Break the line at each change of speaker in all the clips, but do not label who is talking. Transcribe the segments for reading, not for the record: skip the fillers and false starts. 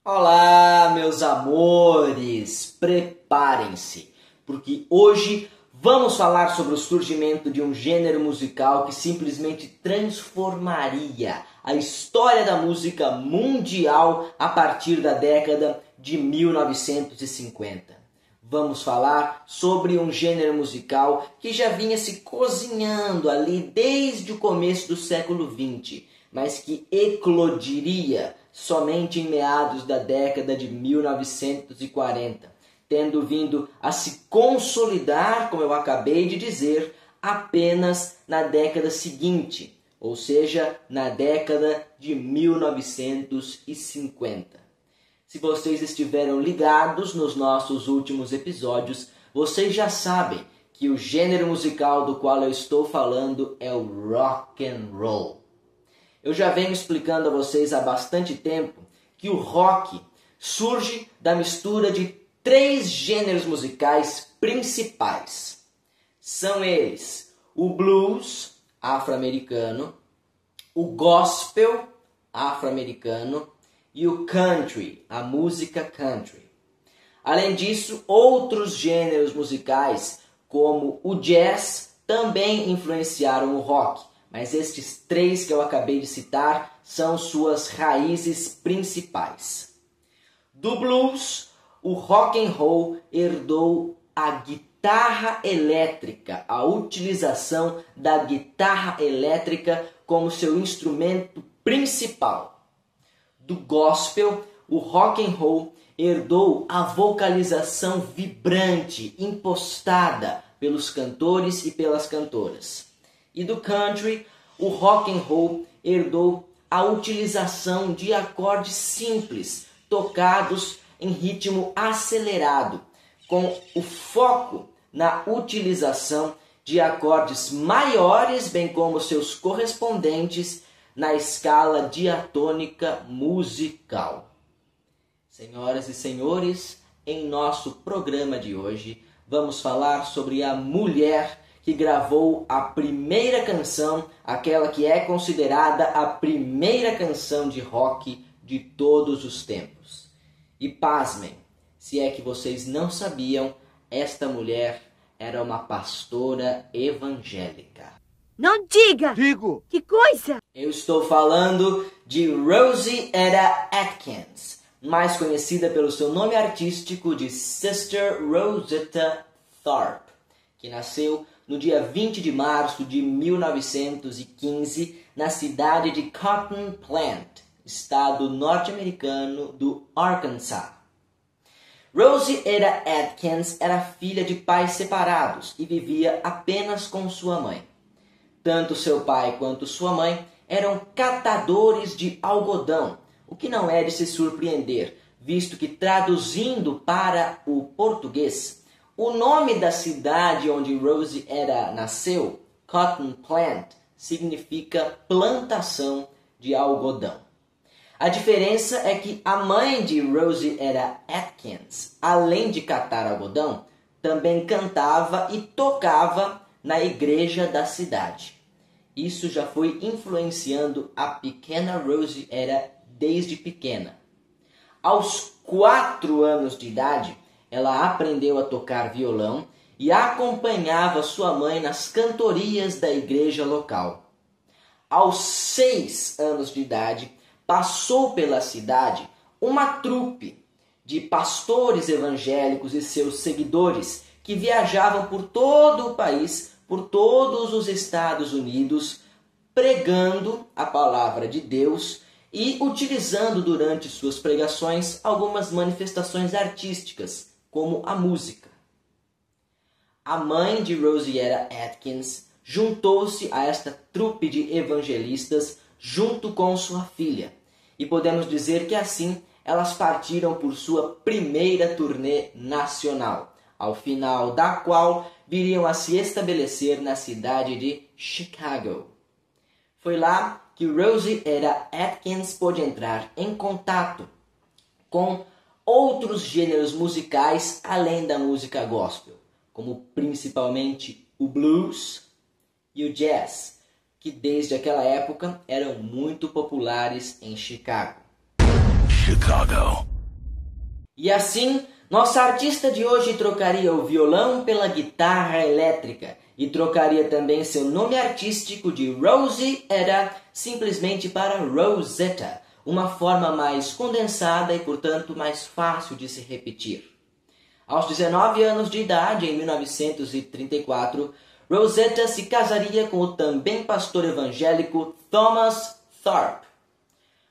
Olá, meus amores! Preparem-se, porque hoje vamos falar sobre o surgimento de um gênero musical que simplesmente transformaria a história da música mundial a partir da década de 1950. Vamos falar sobre um gênero musical que já vinha se cozinhando ali desde o começo do século XX, mas que eclodiria somente em meados da década de 1940, tendo vindo a se consolidar, como eu acabei de dizer, apenas na década seguinte, ou seja, na década de 1950. Se vocês estiveram ligados nos nossos últimos episódios, vocês já sabem que o gênero musical do qual eu estou falando é o rock and roll. Eu já venho explicando a vocês há bastante tempo que o rock surge da mistura de três gêneros musicais principais. São eles o blues afro-americano, o gospel afro-americano e o country, a música country. Além disso, outros gêneros musicais, como o jazz, também influenciaram o rock. Mas estes três que eu acabei de citar são suas raízes principais. Do blues, o rock and roll herdou a guitarra elétrica, a utilização da guitarra elétrica como seu instrumento principal. Do gospel, o rock and roll herdou a vocalização vibrante, impostada pelos cantores e pelas cantoras. E do country, o rock and roll herdou a utilização de acordes simples, tocados em ritmo acelerado, com o foco na utilização de acordes maiores, bem como seus correspondentes na escala diatônica musical. Senhoras e senhores, em nosso programa de hoje, vamos falar sobre a mulher que gravou a primeira canção, aquela que é considerada a primeira canção de rock de todos os tempos. E pasmem, se é que vocês não sabiam, esta mulher era uma pastora evangélica.
Não diga!
Digo!
Que coisa!
Eu estou falando de Rosie Etta Atkins, mais conhecida pelo seu nome artístico de Sister Rosetta Tharpe, que nasceu no dia 20 de março de 1915, na cidade de Cotton Plant, estado norte-americano do Arkansas. Rosie Etta Atkins era filha de pais separados e vivia apenas com sua mãe. Tanto seu pai quanto sua mãe eram catadores de algodão, o que não é de se surpreender, visto que traduzindo para o português, o nome da cidade onde Rosie Etta nasceu, Cotton Plant, significa plantação de algodão. A diferença é que a mãe de Rosie Etta Atkins, além de catar algodão, também cantava e tocava na igreja da cidade. Isso já foi influenciando a pequena Rosie Etta desde pequena. Aos 4 anos de idade, ela aprendeu a tocar violão e acompanhava sua mãe nas cantorias da igreja local. Aos 6 anos de idade, passou pela cidade uma trupe de pastores evangélicos e seus seguidores que viajavam por todo o país, por todos os Estados Unidos, pregando a palavra de Deus e utilizando durante suas pregações algumas manifestações artísticas, como a música. A mãe de Rosie Etta Atkins juntou-se a esta trupe de evangelistas junto com sua filha. E podemos dizer que assim elas partiram por sua primeira turnê nacional, ao final da qual viriam a se estabelecer na cidade de Chicago. Foi lá que Rosie Etta Atkins pôde entrar em contato com outros gêneros musicais além da música gospel, como principalmente o blues e o jazz, que desde aquela época eram muito populares em Chicago.
Chicago.
E assim, nossa artista de hoje trocaria o violão pela guitarra elétrica e trocaria também seu nome artístico de Rosie Etta simplesmente para Rosetta, uma forma mais condensada e, portanto, mais fácil de se repetir. Aos 19 anos de idade, em 1934, Rosetta se casaria com o também pastor evangélico Thomas Tharpe.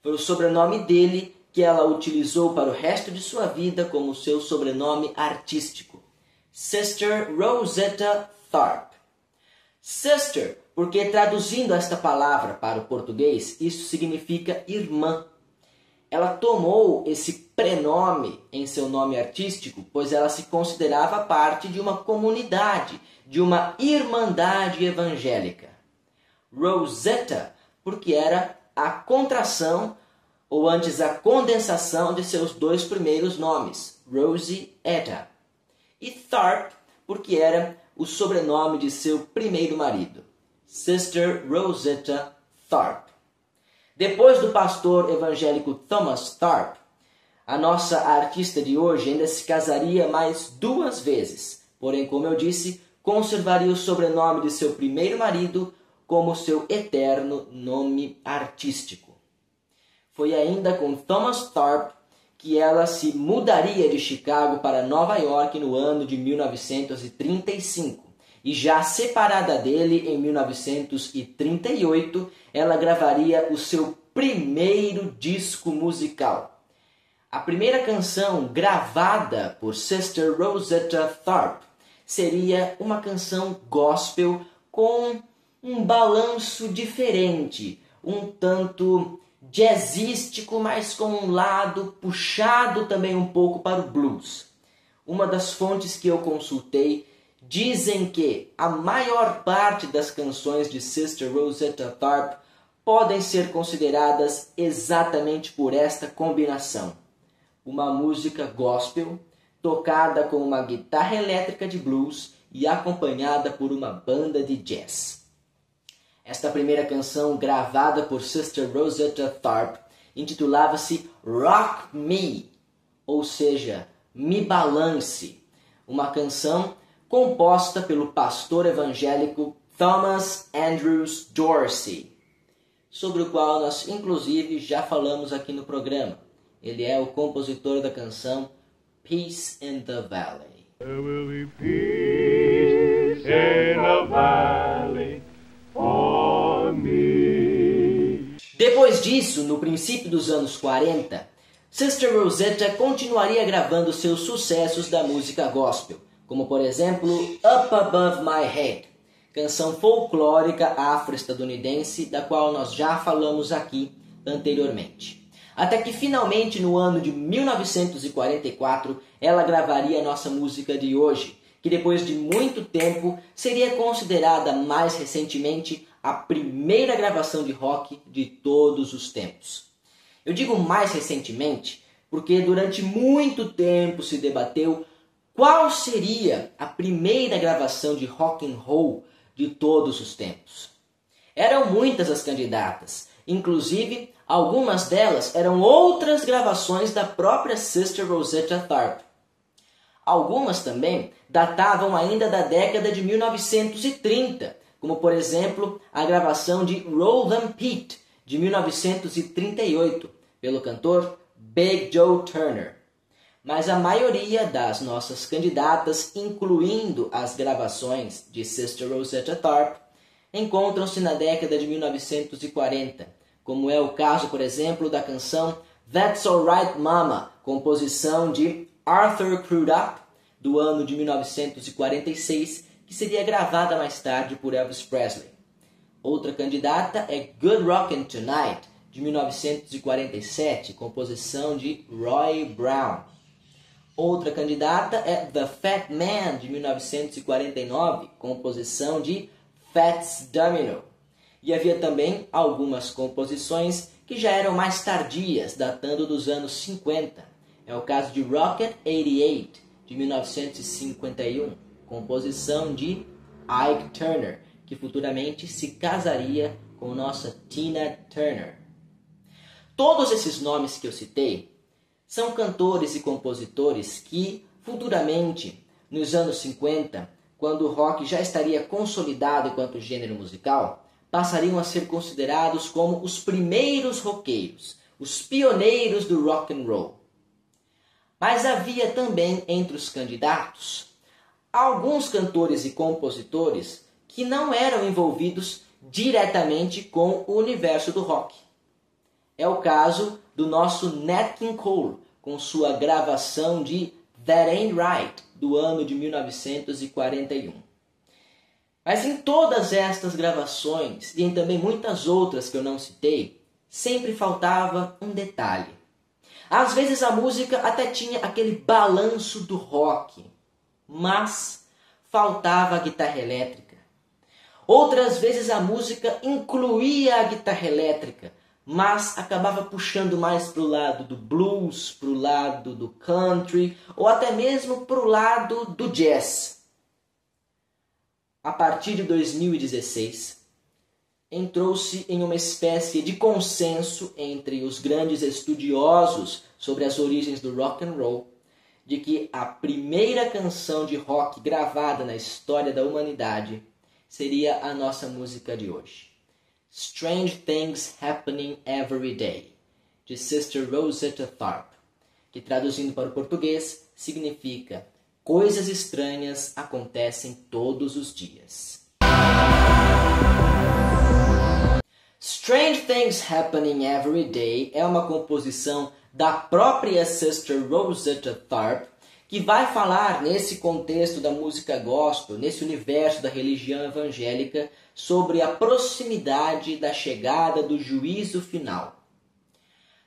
Foi o sobrenome dele que ela utilizou para o resto de sua vida como seu sobrenome artístico, Sister Rosetta Tharpe. Sister, porque traduzindo esta palavra para o português, isso significa irmã. Ela tomou esse prenome em seu nome artístico, pois ela se considerava parte de uma comunidade, de uma irmandade evangélica. Rosetta, porque era a contração, ou antes a condensação de seus dois primeiros nomes, Rosie Etta. E Tharpe, porque era o sobrenome de seu primeiro marido, Sister Rosetta Tharpe. Depois do pastor evangélico Thomas Tharpe, a nossa artista de hoje ainda se casaria mais 2 vezes. Porém, como eu disse, conservaria o sobrenome de seu primeiro marido como seu eterno nome artístico. Foi ainda com Thomas Tharpe que ela se mudaria de Chicago para Nova York no ano de 1935. E já separada dele em 1938, ela gravaria o seu primeiro disco musical. A primeira canção gravada por Sister Rosetta Tharpe seria uma canção gospel com um balanço diferente, um tanto jazzístico, mas com um lado puxado também um pouco para o blues. Uma das fontes que eu consultei dizem que a maior parte das canções de Sister Rosetta Tharpe podem ser consideradas exatamente por esta combinação. Uma música gospel, tocada com uma guitarra elétrica de blues e acompanhada por uma banda de jazz. Esta primeira canção, gravada por Sister Rosetta Tharpe, intitulava-se Rock Me, ou seja, Me Balance, uma canção composta pelo pastor evangélico Thomas Andrews Dorsey, sobre o qual nós inclusive já falamos aqui no programa. Ele é o compositor da canção Peace in the Valley.
There will be peace in the valley for me.
Depois disso, no princípio dos anos 40, Sister Rosetta continuaria gravando seus sucessos da música gospel, como por exemplo Up Above My Head, canção folclórica afro-estadunidense da qual nós já falamos aqui anteriormente. Até que finalmente no ano de 1944 ela gravaria a nossa música de hoje, que depois de muito tempo seria considerada mais recentemente a primeira gravação de rock de todos os tempos. Eu digo mais recentemente porque durante muito tempo se debateu qual seria a primeira gravação de rock and roll de todos os tempos. Eram muitas as candidatas, inclusive algumas delas eram outras gravações da própria Sister Rosetta Tharpe. Algumas também datavam ainda da década de 1930, como por exemplo a gravação de Roll Them Pete, de 1938, pelo cantor Big Joe Turner. Mas a maioria das nossas candidatas, incluindo as gravações de Sister Rosetta Tharpe, encontram-se na década de 1940, como é o caso, por exemplo, da canção That's Alright Mama, composição de Arthur Crudup, do ano de 1946, que seria gravada mais tarde por Elvis Presley. Outra candidata é Good Rockin' Tonight, de 1947, composição de Roy Brown. Outra candidata é The Fat Man, de 1949, composição de Fats Domino. E havia também algumas composições que já eram mais tardias, datando dos anos 50. É o caso de Rocket 88, de 1951, composição de Ike Turner, que futuramente se casaria com nossa Tina Turner. Todos esses nomes que eu citei são cantores e compositores que, futuramente, nos anos 50, quando o rock já estaria consolidado enquanto gênero musical, passariam a ser considerados como os primeiros roqueiros, os pioneiros do rock and roll. Mas havia também entre os candidatos alguns cantores e compositores que não eram envolvidos diretamente com o universo do rock. É o caso do nosso Nat King Cole, com sua gravação de That Ain't Right, do ano de 1941. Mas em todas estas gravações, e em também muitas outras que eu não citei, sempre faltava um detalhe. Às vezes a música até tinha aquele balanço do rock, mas faltava a guitarra elétrica. Outras vezes a música incluía a guitarra elétrica, mas acabava puxando mais para o lado do blues, para o lado do country, ou até mesmo para o lado do jazz. A partir de 2016, entrou-se em uma espécie de consenso entre os grandes estudiosos sobre as origens do rock and roll, de que a primeira canção de rock gravada na história da humanidade seria a nossa música de hoje. Strange Things Happening Every Day, de Sister Rosetta Tharpe, que traduzindo para o português significa Coisas estranhas acontecem todos os dias. Strange Things Happening Every Day é uma composição da própria Sister Rosetta Tharpe, que vai falar nesse contexto da música gospel, nesse universo da religião evangélica, sobre a proximidade da chegada do juízo final.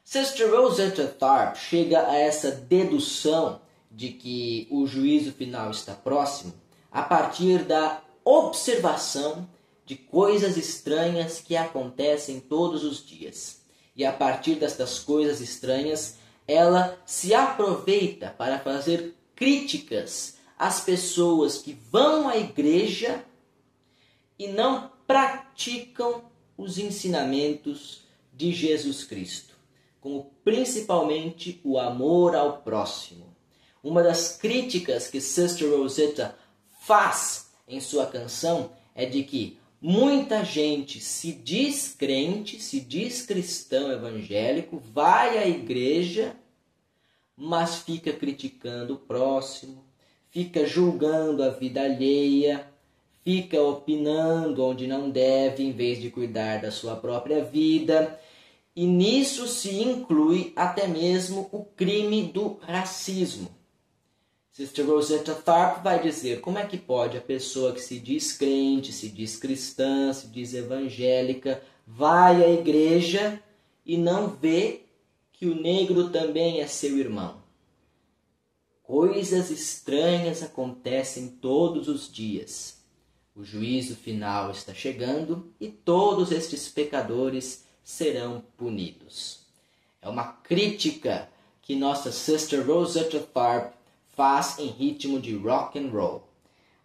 Sister Rosetta Tharpe chega a essa dedução de que o juízo final está próximo a partir da observação de coisas estranhas que acontecem todos os dias. E a partir destas coisas estranhas, ela se aproveita para fazer críticas às pessoas que vão à igreja e não praticam os ensinamentos de Jesus Cristo, como principalmente o amor ao próximo. Uma das críticas que Sister Rosetta faz em sua canção é de que muita gente se diz crente, se diz cristão evangélico, vai à igreja, mas fica criticando o próximo, fica julgando a vida alheia, fica opinando onde não deve, em vez de cuidar da sua própria vida. E nisso se inclui até mesmo o crime do racismo. Sister Rosetta Tharpe vai dizer como é que pode a pessoa que se diz crente, se diz cristã, se diz evangélica, vai à igreja e não vê que o negro também é seu irmão. Coisas estranhas acontecem todos os dias. O juízo final está chegando e todos estes pecadores serão punidos. É uma crítica que nossa Sister Rosetta Tharpe faz em ritmo de rock and roll.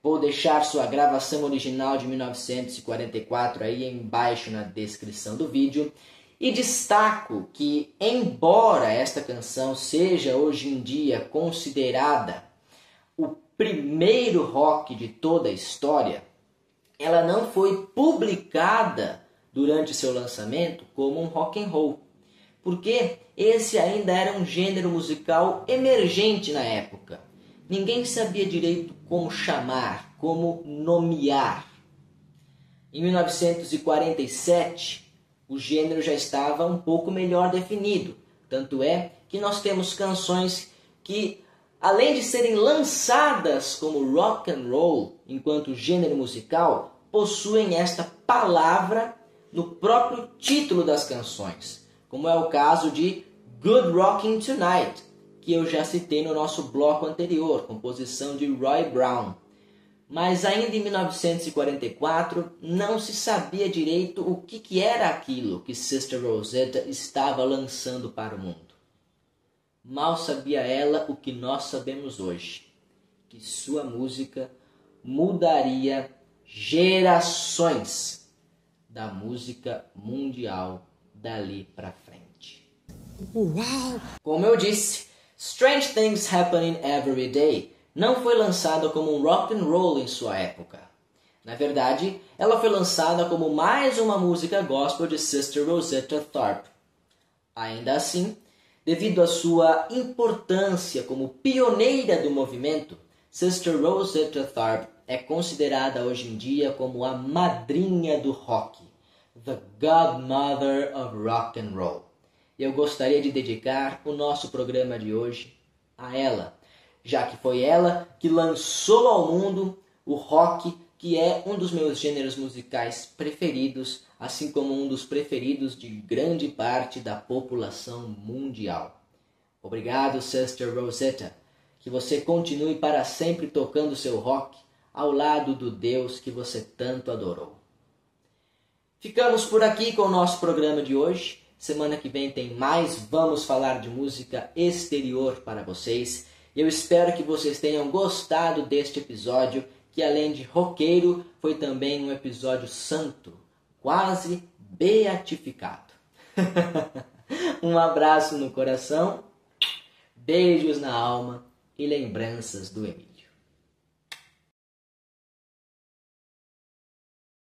Vou deixar sua gravação original de 1944 aí embaixo na descrição do vídeo. E destaco que, embora esta canção seja hoje em dia considerada o primeiro rock de toda a história, ela não foi publicada durante seu lançamento como um rock and roll, porque esse ainda era um gênero musical emergente na época. Ninguém sabia direito como chamar, como nomear. Em 1947, o gênero já estava um pouco melhor definido. Tanto é que nós temos canções que, além de serem lançadas como rock and roll enquanto gênero musical, possuem esta palavra no próprio título das canções, como é o caso de Good Rockin' Tonight, que eu já citei no nosso bloco anterior, composição de Roy Brown. Mas ainda em 1944 não se sabia direito o que era aquilo que Sister Rosetta estava lançando para o mundo. Mal sabia ela o que nós sabemos hoje, que sua música mudaria gerações da música mundial dali para frente.
Uau!
Como eu disse, Strange Things Happening Every Day não foi lançada como um rock and roll em sua época. Na verdade, ela foi lançada como mais uma música gospel de Sister Rosetta Tharpe. Ainda assim, devido à sua importância como pioneira do movimento, Sister Rosetta Tharpe é considerada hoje em dia como a madrinha do rock, the godmother of rock and roll. Eu gostaria de dedicar o nosso programa de hoje a ela, já que foi ela que lançou ao mundo o rock, que é um dos meus gêneros musicais preferidos, assim como um dos preferidos de grande parte da população mundial. Obrigado, Sister Rosetta, que você continue para sempre tocando seu rock ao lado do Deus que você tanto adorou. Ficamos por aqui com o nosso programa de hoje. Semana que vem tem mais, vamos falar de música exterior para vocês. Eu espero que vocês tenham gostado deste episódio, que além de roqueiro, foi também um episódio santo, quase beatificado. Um abraço no coração, beijos na alma e lembranças do Emílio.